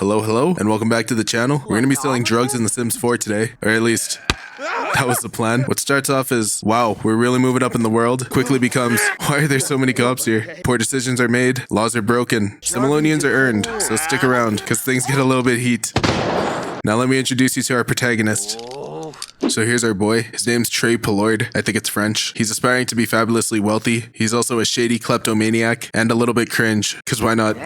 Hello, and welcome back to the channel. We're gonna be selling drugs in The Sims 4 today, or at least that was the plan. What starts off as, wow, we're really moving up in the world, quickly becomes, why are there so many cops here? Poor decisions are made, laws are broken, simoleons are earned, so stick around, because things get a little bit heat. Now let me introduce you to our protagonist. So here's our boy. His name's Trey Paloid. I think it's French. He's aspiring to be fabulously wealthy. He's also a shady kleptomaniac and a little bit cringe, because why not?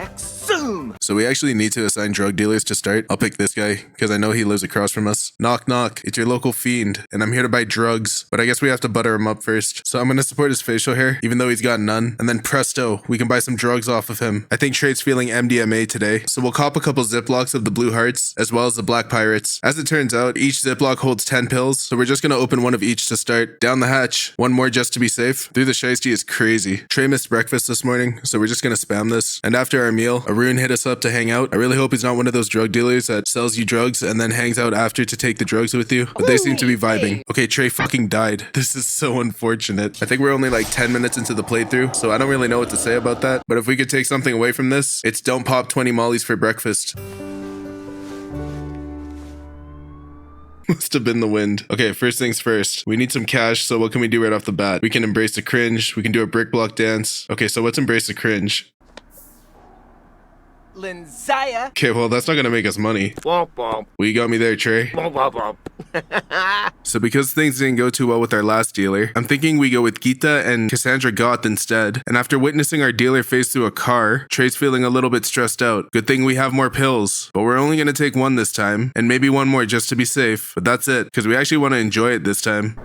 So we actually need to assign drug dealers to start. I'll pick this guy, because I know he lives across from us. Knock, knock. It's your local fiend, and I'm here to buy drugs. But I guess we have to butter him up first. So I'm going to support his facial hair, even though he's got none. And then presto, we can buy some drugs off of him. I think Trey's feeling MDMA today, so we'll cop a couple Ziplocs of the Blue Hearts, as well as the Black Pirates. As it turns out, each Ziploc holds 10 pills, so we're just going to open one of each to start. Down the hatch. One more just to be safe. Through the shiesty is crazy. Trey missed breakfast this morning, so we're just going to spam this. And after our meal, Arun hit us up to hang out. I really hope he's not one of those drug dealers that sells you drugs and then hangs out after to take the drugs with you, but they seem to be vibing. Okay, Trey fucking died. This is so unfortunate. I think we're only like 10 minutes into the playthrough, so I don't really know what to say about that, but if we could take something away from this, it's don't pop 20 mollies for breakfast. Must have been the wind. Okay, first things first. We need some cash, so what can we do right off the bat? We can embrace the cringe. We can do a brick block dance. Okay, so let's embrace the cringe. Linzaya. Okay, well, that's not gonna make us money. Womp womp. Well, you got me there, Trey. Womp womp womp. So because things didn't go too well with our last dealer, I'm thinking we go with Gita and Cassandra Goth instead. And after witnessing our dealer face through a car, Trey's feeling a little bit stressed out. Good thing we have more pills, but we're only gonna take one this time, and maybe one more just to be safe. But that's it, because we actually want to enjoy it this time.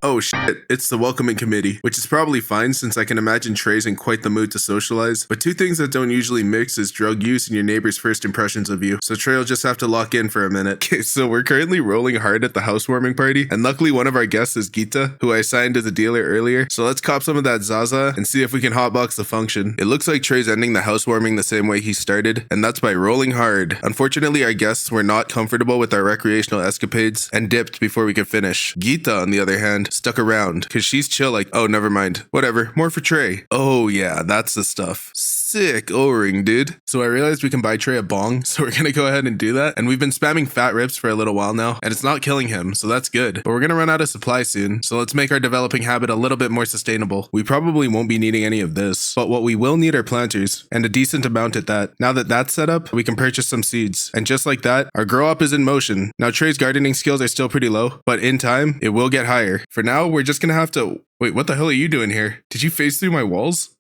Oh shit, it's the welcoming committee, which is probably fine since I can imagine Trey's in quite the mood to socialize, but two things that don't usually mix is drug use and your neighbor's first impressions of you, so Trey will just have to lock in for a minute. Okay, so we're currently rolling hard at the housewarming party, and luckily one of our guests is Gita, who I assigned as a dealer earlier, so let's cop some of that Zaza and see if we can hotbox the function. It looks like Trey's ending the housewarming the same way he started, and that's by rolling hard. Unfortunately, our guests were not comfortable with our recreational escapades and dipped before we could finish. Gita, on the other hand, stuck around because she's chill like, oh, never mind, whatever, more for Trey. Oh yeah, that's the stuff. Sick O-ring, dude. So I realized we can buy Trey a bong, so we're gonna go ahead and do that. And we've been spamming fat rips for a little while now, and it's not killing him, so that's good. But we're gonna run out of supply soon, so let's make our developing habit a little bit more sustainable. We probably won't be needing any of this, but what we will need are planters, and a decent amount at that. Now that that's set up, we can purchase some seeds. And just like that, our grow up is in motion. Now Trey's gardening skills are still pretty low, but in time, it will get higher. For now, we're just gonna have to... Wait, what the hell are you doing here? Did you phase through my walls?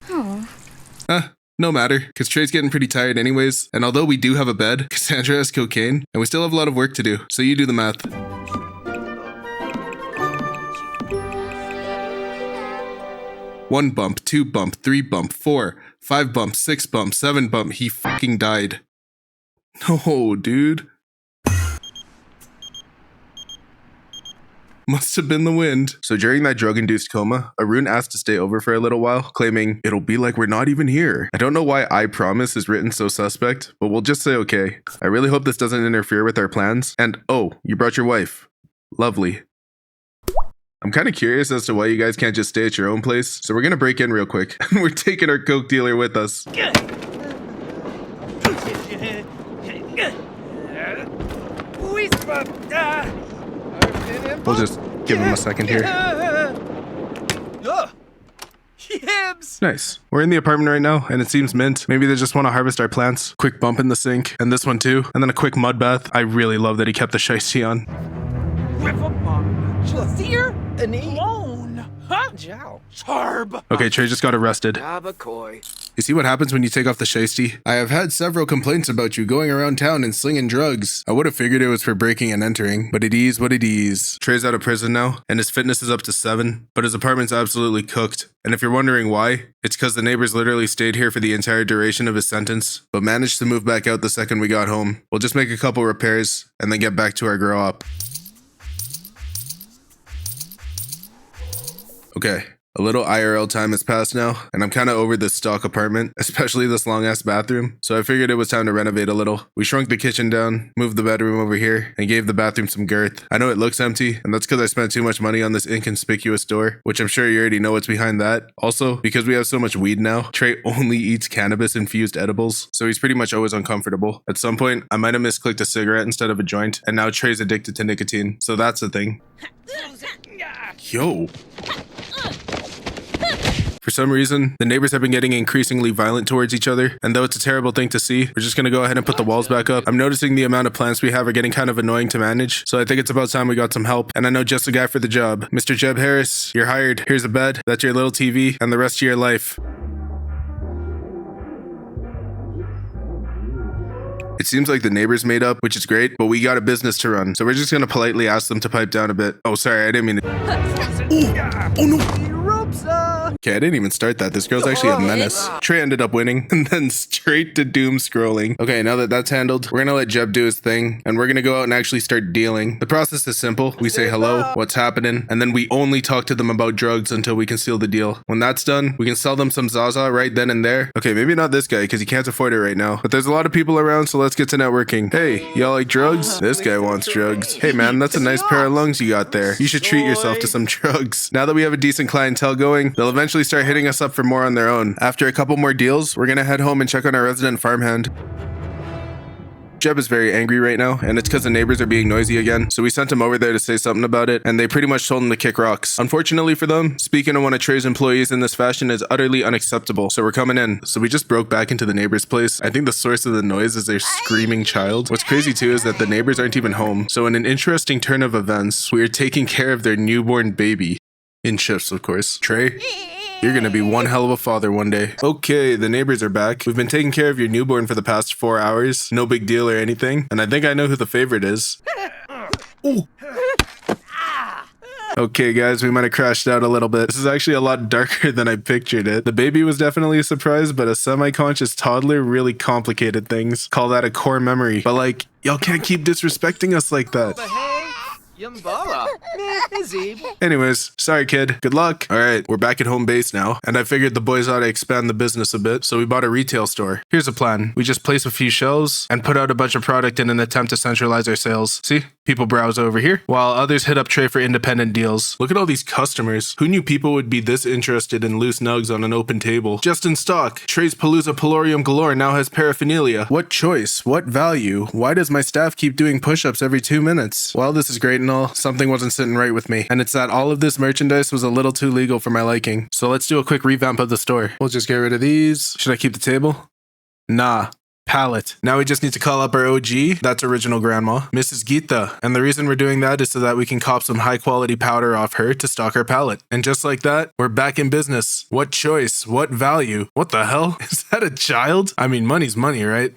No matter, because Trey's getting pretty tired anyways, and although we do have a bed, Cassandra has cocaine, and we still have a lot of work to do, so you do the math. One bump, two bump, three bump, 4, 5 bump, 6 bump, 7 bump, he fucking died. No, dude. Must have been the wind. So during that drug-induced coma, Arun asked to stay over for a little while, claiming, it'll be like we're not even here. I don't know why I promise is written so suspect, but we'll just say okay. I really hope this doesn't interfere with our plans. And oh, you brought your wife. Lovely. I'm kind of curious as to why you guys can't just stay at your own place, so we're gonna break in real quick. We're taking our coke dealer with us. We'll just give him a second here. Nice. We're in the apartment right now, and it seems mint. Maybe they just want to harvest our plants. Quick bump in the sink, and this one too. And then a quick mud bath. I really love that he kept the shiesty on. Okay, Trey just got arrested. You see what happens when you take off the shiesty? I have had several complaints about you going around town and slinging drugs. I would have figured it was for breaking and entering, but it is what it is. Trey's out of prison now, and his fitness is up to 7, but his apartment's absolutely cooked. And if you're wondering why, it's because the neighbors literally stayed here for the entire duration of his sentence, but managed to move back out the second we got home. We'll just make a couple repairs, and then get back to our grow up. Okay. A little IRL time has passed now, and I'm kind of over this stock apartment, especially this long-ass bathroom, so I figured it was time to renovate a little. We shrunk the kitchen down, moved the bedroom over here, and gave the bathroom some girth. I know it looks empty, and that's because I spent too much money on this inconspicuous door, which I'm sure you already know what's behind that. Also, because we have so much weed now, Trey only eats cannabis-infused edibles, so he's pretty much always uncomfortable. At some point, I might have misclicked a cigarette instead of a joint, and now Trey's addicted to nicotine, so that's the thing. Yo. For some reason, the neighbors have been getting increasingly violent towards each other, and though it's a terrible thing to see, we're just gonna go ahead and put the walls back up. I'm noticing the amount of plants we have are getting kind of annoying to manage, so I think it's about time we got some help, and I know just the guy for the job. Mr. Jeb Harris, you're hired. Here's a bed, that's your little TV, and the rest of your life. It seems like the neighbors made up, which is great, but we got a business to run, so we're just gonna politely ask them to pipe down a bit. Oh, sorry, I didn't mean to. Oh no! Okay, I didn't even start that. This girl's actually a menace. Trey ended up winning, and then straight to doom scrolling. Okay, now that that's handled, we're gonna let Jeb do his thing, and we're gonna go out and actually start dealing. The process is simple. We say hello, what's happening, and then we only talk to them about drugs until we can seal the deal. When that's done, we can sell them some Zaza right then and there. Okay, maybe not this guy, because he can't afford it right now, but there's a lot of people around, so let's get to networking. Hey, y'all like drugs? This guy wants drugs. Hey man, that's a nice pair of lungs you got there. You should treat yourself to some drugs. Now that we have a decent clientele going, they'll eventually start hitting us up for more on their own. After a couple more deals, we're gonna head home and check on our resident farmhand. Jeb is very angry right now, and it's because the neighbors are being noisy again, so we sent him over there to say something about it, and they pretty much told him to kick rocks. Unfortunately for them, speaking to one of Trey's employees in this fashion is utterly unacceptable, so we're coming in. So we just broke back into the neighbor's place. I think the source of the noise is their screaming child. What's crazy too is that the neighbors aren't even home, so in an interesting turn of events, we are taking care of their newborn baby. In shifts, of course. Trey? You're gonna be one hell of a father one day. Okay, the neighbors are back. We've been taking care of your newborn for the past 4 hours. No big deal or anything. And I think I know who the favorite is. Ooh. Okay guys, we might have crashed out a little bit. This is actually a lot darker than I pictured it. The baby was definitely a surprise, but a semi-conscious toddler really complicated things. Call that a core memory. But like, y'all can't keep disrespecting us like that. Anyways, sorry kid, good luck. Alright, we're back at home base now, and I figured the boys ought to expand the business a bit, so we bought a retail store. Here's a plan. We just place a few shelves and put out a bunch of product in an attempt to centralize our sales. See? People browse over here, while others hit up Trey for independent deals. Look at all these customers. Who knew people would be this interested in loose nugs on an open table? Just in stock. Trey's Palooza Pelorium Galore now has paraphernalia. What choice? What value? Why does my staff keep doing push-ups every 2 minutes? Well, this is great and all. Something wasn't sitting right with me. And it's that all of this merchandise was a little too legal for my liking. So let's do a quick revamp of the store. We'll just get rid of these. Should I keep the table? Nah. Palette. Now we just need to call up our OG, that's original grandma, Mrs. Gita. And the reason we're doing that is so that we can cop some high quality powder off her to stock our palette. And just like that, we're back in business. What choice? What value? What the hell? Is that a child? I mean, money's money, right?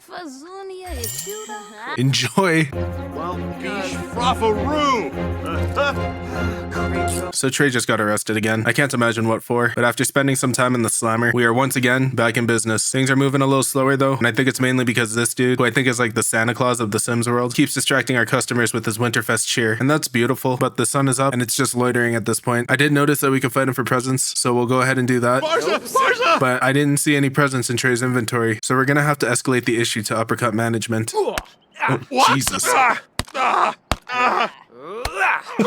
Enjoy. So Trey just got arrested again. I can't imagine what for, but after spending some time in the slammer, we are once again back in business. Things are moving a little slower though, and I think it's mainly because this dude, who I think is like the Santa Claus of the Sims world, keeps distracting our customers with his Winterfest cheer. And that's beautiful, but the sun is up and it's just loitering at this point. I did notice that we could fight him for presents, so we'll go ahead and do that. Barza! But I didn't see any presents in Trey's inventory, so we're gonna have to escalate the issue to uppercut management. Oh, Jesus. Oh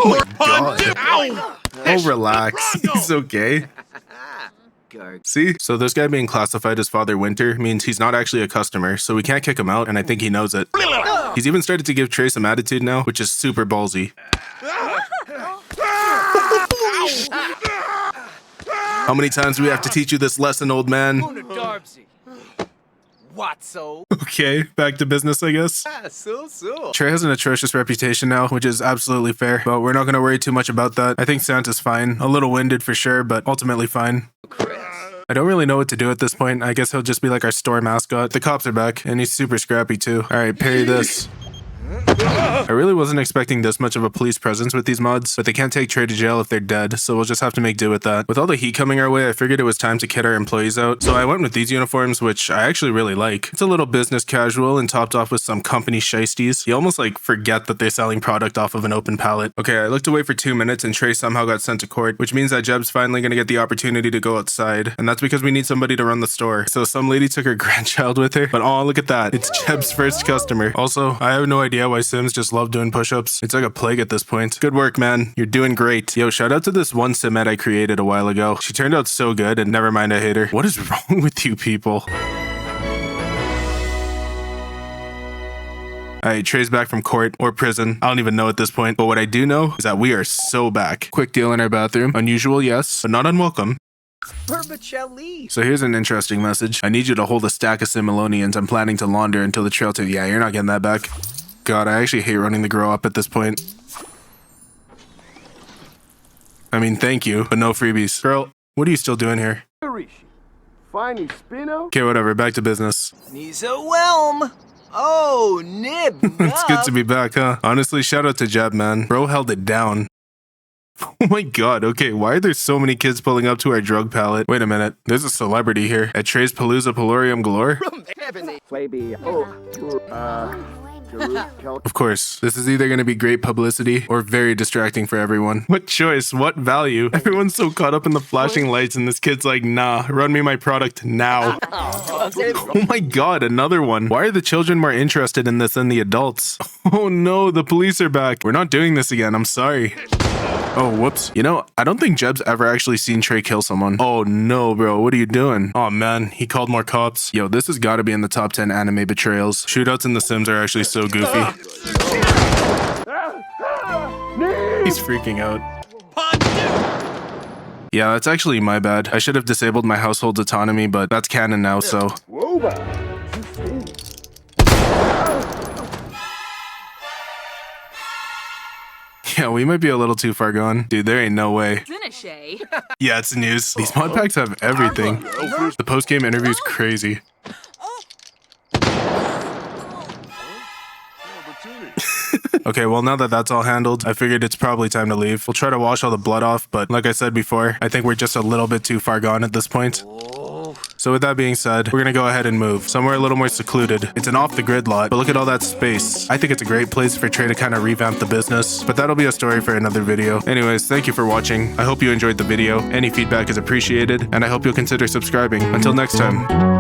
my God. Oh, relax. He's okay. See? So this guy being classified as Father Winter means he's not actually a customer, so we can't kick him out, and I think he knows it. He's even started to give Trey some attitude now, which is super ballsy. How many times do we have to teach you this lesson, old man? What so? Okay, back to business, I guess. Trey has an atrocious reputation now, which is absolutely fair, but we're not going to worry too much about that. I think Santa's fine. A little winded for sure, but ultimately fine. I don't really know what to do at this point. I guess he'll just be like our store mascot. The cops are back, and he's super scrappy too. All right, parry this. I really wasn't expecting this much of a police presence with these mods, but they can't take Trey to jail if they're dead, so we'll just have to make do with that. With all the heat coming our way, I figured it was time to kit our employees out, so I went with these uniforms, which I actually really like. It's a little business casual and topped off with some company shiesties. You almost like forget that they're selling product off of an open pallet. Okay, I looked away for 2 minutes and Trey somehow got sent to court, which means that Jeb's finally gonna get the opportunity to go outside, and that's because we need somebody to run the store. So some lady took her grandchild with her, but oh, look at that. It's Jeb's first customer. Also, I have no idea why Sims just love doing push-ups. It's like a plague at this point. Good work, man. You're doing great. Yo, shout out to this one Simette I created a while ago. She turned out so good, and never mind, I hate her. What is wrong with you people? Alright, Trey's back from court or prison. I don't even know at this point, but what I do know is that we are so back. Quick deal in our bathroom. Unusual, yes, but not unwelcome. Vermicelli. So here's an interesting message. I need you to hold a stack of Similonians I'm planning to launder until the trail to— yeah, you're not getting that back. God, I actually hate running the grow up at this point. I mean, thank you, but no freebies. Girl, what are you still doing here? Finding Spino? Okay, whatever, back to business. Needs a whelm. Oh, nib. It's good to be back, huh? Honestly, shout out to Jeb, man. Bro held it down. Oh my god, okay, why are there so many kids pulling up to our drug pallet? Wait a minute, there's a celebrity here. At Trey's Palooza Polorium Galore? Of course, this is either gonna be great publicity or very distracting for everyone. What choice? What value? Everyone's so caught up in the flashing lights and this kid's like, nah, run me my product now. Oh my god, another one. Why are the children more interested in this than the adults? Oh no, the police are back. We're not doing this again, I'm sorry. Oh, whoops. You know, I don't think Jeb's ever actually seen Trey kill someone. Oh no, bro, what are you doing? Oh man, he called more cops. Yo, this has gotta be in the top 10 anime betrayals. Shootouts in The Sims are actually so goofy. He's freaking out. Yeah, that's actually my bad. I should have disabled my household's autonomy, but that's canon now, so. Yeah, we might be a little too far gone. Dude, there ain't no way. Finish, eh? Yeah, it's news. These mod packs have everything. The post-game interview's crazy. Okay, well now that that's all handled, I figured it's probably time to leave. We'll try to wash all the blood off, but like I said before, I think we're just a little bit too far gone at this point. So with that being said, we're gonna go ahead and move somewhere a little more secluded. It's an off-the-grid lot, but look at all that space. I think it's a great place for Trey to kind of revamp the business, but that'll be a story for another video. Anyways, thank you for watching. I hope you enjoyed the video. Any feedback is appreciated, and I hope you'll consider subscribing. Until next time.